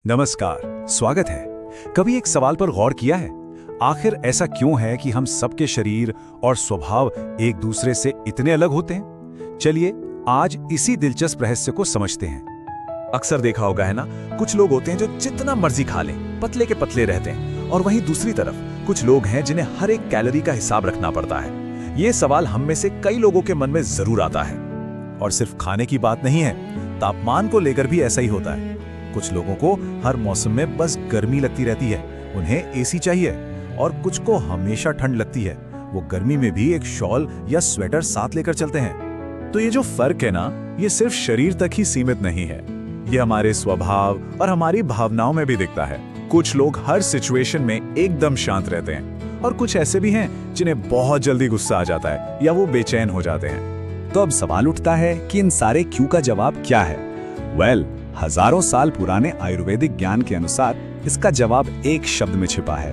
नमस्कार, स्वागत है। कभी एक सवाल पर गौर किया है? आखिर ऐसा क्यों है कि हम सबके शरीर और स्वभाव एक दूसरे से इतने अलग होते हैं? चलिए आज इसी दिलचस्प रहस्य को समझते हैं। अक्सर देखा होगा है ना, कुछ लोग होते हैं जो जितना मर्जी खा लें, पतले के पतले रहते हैं, और वहीं दूसरी तरफ कुछ लोग हैं जिन्हें हर एक कैलोरी का हिसाब रखना पड़ता है। ये सवाल हम में से कई लोगों के मन में जरूर आता है। और सिर्फ खाने की बात नहीं है, तापमान को लेकर भी ऐसा ही होता है। कुछ लोगों को हर मौसम में बस गर्मी लगती रहती है, उन्हें एसी चाहिए, और कुछ को हमेशा ठंड लगती है, वो गर्मी में भी एक शॉल या स्वेटर साथ लेकर चलते हैं। तो ये जो फर्क है ना, ये सिर्फ शरीर तक ही सीमित नहीं है, ये हमारे स्वभाव और हमारी भावनाओं में भी दिखता है। कुछ लोग हर सिचुएशन में एकदम शांत रहते हैं, और कुछ ऐसे भी हैं जिन्हें बहुत जल्दी गुस्सा आ जाता है या वो बेचैन हो जाते हैं। तो अब सवाल उठता है कि इन सारे क्यों का जवाब क्या है? वेल, हजारों साल पुराने आयुर्वेदिक ज्ञान के अनुसार इसका जवाब एक शब्द में छिपा है,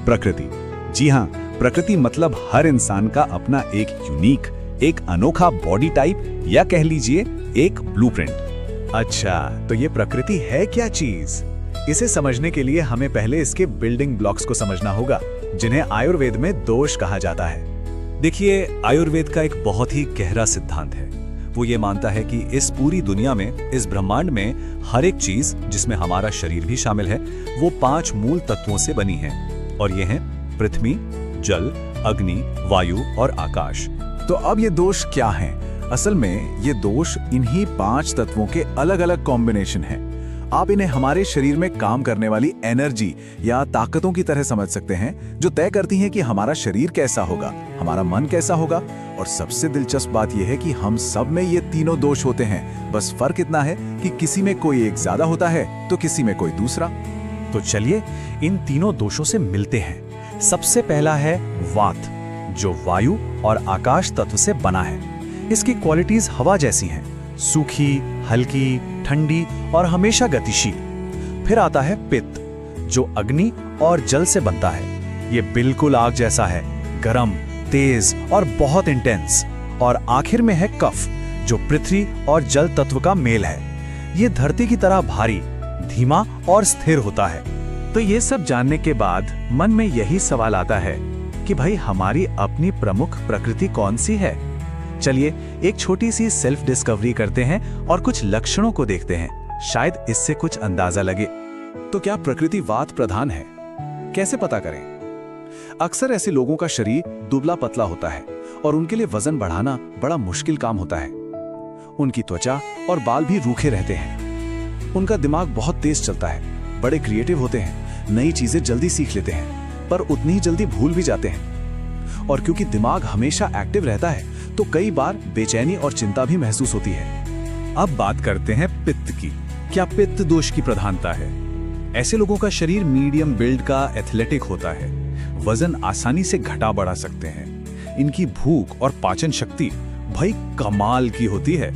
प्रकृति। जी हाँ, प्रकृति मतलब हर इंसान का अपना एक यूनिक, एक अनोखा बॉडी टाइप, या कह लीजिए एक ब्लूप्रिंट। अच्छा, तो ये प्रकृति है क्या चीज? इसे समझने के लिए हमें पहले इसके बिल्डिंग ब्लॉक्स को समझना होगा, जिन्हें आयुर्वेद में दोष कहा जाता है। देखिए, आयुर्वेद का एक बहुत ही गहरा सिद्धांत है। वो ये मानता है कि इस पूरी दुनिया में, इस ब्रह्मांड में हर एक चीज, जिसमें हमारा शरीर भी शामिल है, वो 5 मूल तत्वों से बनी है। और ये हैं पृथ्वी, जल, अग्नि, वायु और आकाश। तो अब ये दोष क्या हैं? असल में ये दोष इन्हीं 5 तत्वों के अलग अलग कॉम्बिनेशन हैं। आप इन्हें हमारे शरीर में काम करने वाली एनर्जी या ताकतों की तरह समझ सकते हैं, जो तय करती हैं कि हमारा शरीर कैसा होगा, हमारा मन कैसा होगा। और सबसे दिलचस्प बात यह है कि हम सब में ये तीनों दोष होते हैं, बस फर्क इतना है कि किसी में कोई एक ज्यादा होता है तो किसी में कोई दूसरा। तो चलिए इन तीनों दोषों से मिलते हैं। सबसे पहला है वात, जो वायु और आकाश तत्व से बना है। इसकी क्वालिटीज हवा जैसी हैं, सूखी, हल्की, ठंडी और हमेशा गतिशील। फिर आता है पित्त, जो अग्नि और जल से बनता है। ये बिल्कुल आग जैसा है, गरम, तेज और बहुत इंटेंस। और आखिर में है कफ, जो पृथ्वी और जल तत्व का मेल है। ये धरती की तरह भारी, धीमा और स्थिर होता है। तो ये सब जानने के बाद मन में यही सवाल आता है कि भाई, हमारी अपनी प्रमुख प्रकृति कौन सी है? चलिए एक छोटी सी सेल्फ डिस्कवरी करते हैं और कुछ लक्षणों को देखते हैं, शायद इससे कुछ अंदाजा लगे। तो क्या प्रकृति वात प्रधान है? कैसे पता करें? अक्सर ऐसे लोगों का शरीर दुबला पतला होता है और उनके लिए वजन बढ़ाना बड़ा मुश्किल काम होता है। उनकी त्वचा और बाल भी रूखे रहते हैं। उनका दिमाग बहुत तेज चलता है, बड़े क्रिएटिव होते हैं, नई चीजें जल्दी सीख लेते हैं, पर उतनी ही जल्दी भूल भी जाते हैं। और क्योंकि दिमाग हमेशा एक्टिव रहता है, तो कई बार बेचैनी और चिंता भी महसूस होती है। अब बात करते हैं पित्त की। क्या पित्त दोष की प्रधानता है? ऐसे लोगों का शरीर मीडियम बिल्ड का एथलेटिक होता है, वजन आसानी से घटा बढ़ा सकते हैं। इनकी भूख और पाचन शक्ति भाई कमाल की होती है।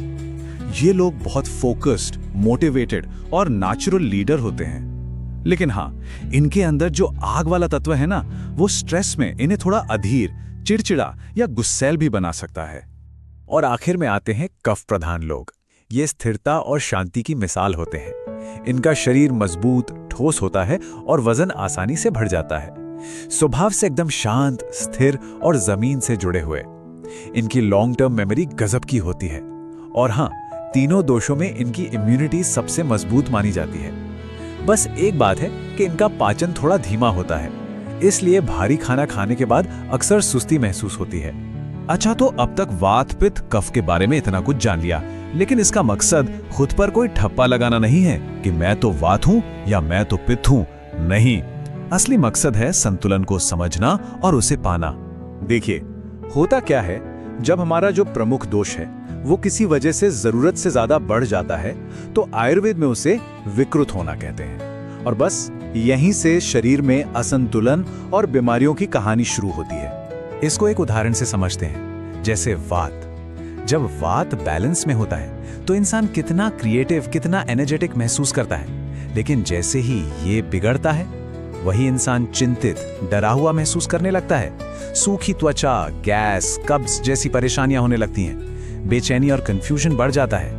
ये लोग बहुत फोकस्ड, मोटिवेटेड और नेचुरल लीडर होते हैं। लेकिन हाँ, इनके अंदर जो आग वाला तत्व है ना, वो स्ट्रेस में इन्हें थोड़ा अधीर, चिड़चिड़ा या गुस्सैल भी बना सकता है। और आखिर में आते हैं कफ प्रधान लोग। ये स्थिरता और शांति की मिसाल होते हैं। इनका शरीर मजबूत, ठोस होता है और वजन आसानी से बढ़ जाता है। स्वभाव से एकदम शांत, स्थिर और जमीन से जुड़े हुए। इनकी लॉन्ग टर्म मेमोरी गजब की होती है। और हाँ, तीनों दोषों में इनकी इम्यूनिटी सबसे मजबूत मानी जाती है। बस एक बात है कि इनका पाचन थोड़ा धीमा होता है, इसलिए भारी खाना खाने के बाद अक्सर सुस्ती महसूस होती है। अच्छा, तो अब तक वात, पित्त, कफ के बारे में इतना कुछ जान लिया, लेकिन इसका मकसद खुद पर कोई ठप्पा लगाना नहीं है कि मैं तो वात हूं या मैं तो पित्त हूं। नहीं, असली मकसद है संतुलन को समझना और उसे पाना। देखिए, होता क्या है, जब हमारा जो प्रमुख दोष है वो किसी वजह से जरूरत से ज्यादा बढ़ जाता है, तो आयुर्वेद में उसे विकृत होना कहते हैं। और बस यहीं से शरीर में असंतुलन और बीमारियों की कहानी शुरू होती है। इसको एक उदाहरण से समझते हैं, जैसे वात। जब वात बैलेंस में होता है तो इंसान कितना क्रिएटिव, कितना एनर्जेटिक महसूस करता है। लेकिन जैसे ही ये बिगड़ता है, वही इंसान चिंतित, डरा हुआ महसूस करने लगता है। सूखी त्वचा, गैस, कब्ज जैसी परेशानियां होने लगती हैं। बेचैनी और कंफ्यूजन बढ़ जाता है।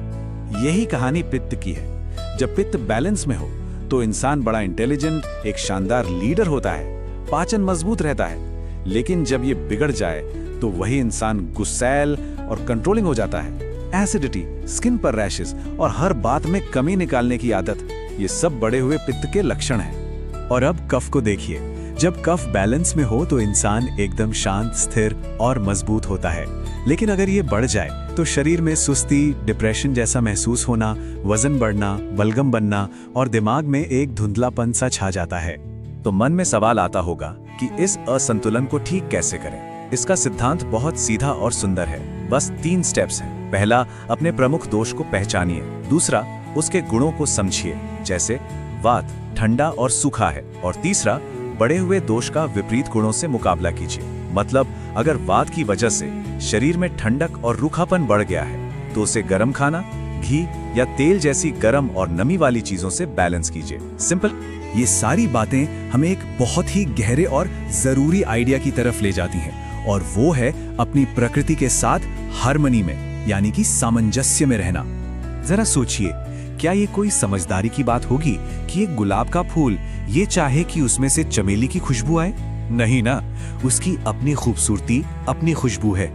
यही कहानी पित्त की है। जब पित्त बैलेंस में हो तो इंसान बड़ा इंटेलिजेंट, एक शानदार लीडर होता है, पाचन मजबूत रहता है। लेकिन जब ये बिगड़ जाए तो वही इंसान गुस्सैल और कंट्रोलिंग हो जाता है। एसिडिटी, स्किन पर रैशेस और हर बात में कमी निकालने की आदत, ये सब बढ़े हुए पित्त के लक्षण हैं। और अब कफ को देखिए। जब कफ बैलेंस में हो तो इंसान एकदम शांत, स्थिर और मजबूत होता है। लेकिन अगर ये बढ़ जाए तो शरीर में सुस्ती, डिप्रेशन जैसा महसूस होना, वजन बढ़ना, बलगम बनना और दिमाग में एक धुंधलापन सा छा जाता है। तो मन में सवाल आता होगा कि इस असंतुलन को ठीक कैसे करें। इसका सिद्धांत बहुत सीधा और सुंदर है। बस 3 स्टेप्स हैं। पहला, अपने प्रमुख दोष को पहचानिए। दूसरा, उसके गुणों को समझिए, जैसे वात ठंडा और सूखा है। और तीसरा, बढ़े हुए दोष का विपरीत गुणों से मुकाबला कीजिए। मतलब अगर वात की वजह से शरीर में ठंडक और रूखापन बढ़ गया है तो उसे गर्म खाना, घी या तेल जैसी गर्म और नमी वाली चीजों से बैलेंस कीजिए। सिंपल। ये सारी बातें हमें एक बहुत ही गहरे और जरूरी आइडिया की तरफ ले जाती हैं, और वो है अपनी प्रकृति के साथ हार्मनी में, यानी कि सामंजस्य में रहना। जरा सोचिए, क्या ये कोई समझदारी की बात होगी कि एक गुलाब का फूल ये चाहे कि उसमें से चमेली की खुशबू आए? नहीं ना, उसकी अपनी खूबसूरती, अपनी खुशबू है।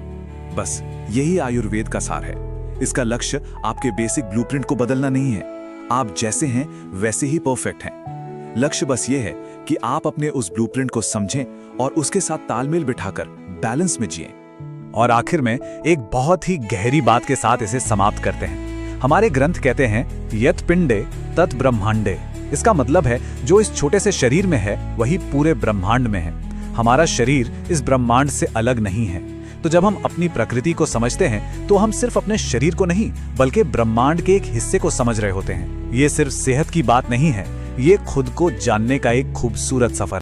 बस यही आयुर्वेद का सार है। इसका लक्ष्य आपके बेसिक ब्लूप्रिंट को बदलना नहीं है। आप जैसे हैं वैसे ही परफेक्ट हैं। लक्ष्य बस ये है कि आप अपने उस ब्लूप्रिंट को समझें और उसके साथ तालमेल बिठाकर बैलेंस में जिएं। और आखिर में एक बहुत ही गहरी बात के साथ इसे समाप्त करते हैं। हमारे ग्रंथ कहते हैं, यत् पिंडे तत् ब्रह्मांडे। इसका मतलब है जो इस छोटे से शरीर में है वही पूरे ब्रह्मांड में है। हमारा शरीर इस ब्रह्मांड से अलग नहीं है। तो जब हम अपनी प्रकृति को समझते हैं तो हम सिर्फ अपने शरीर को नहीं बल्कि ब्रह्मांड के एक हिस्से को समझ रहे होते हैं। ये सिर्फ सेहत की बात नहीं है, ये खुद को जानने का एक खूबसूरत सफर।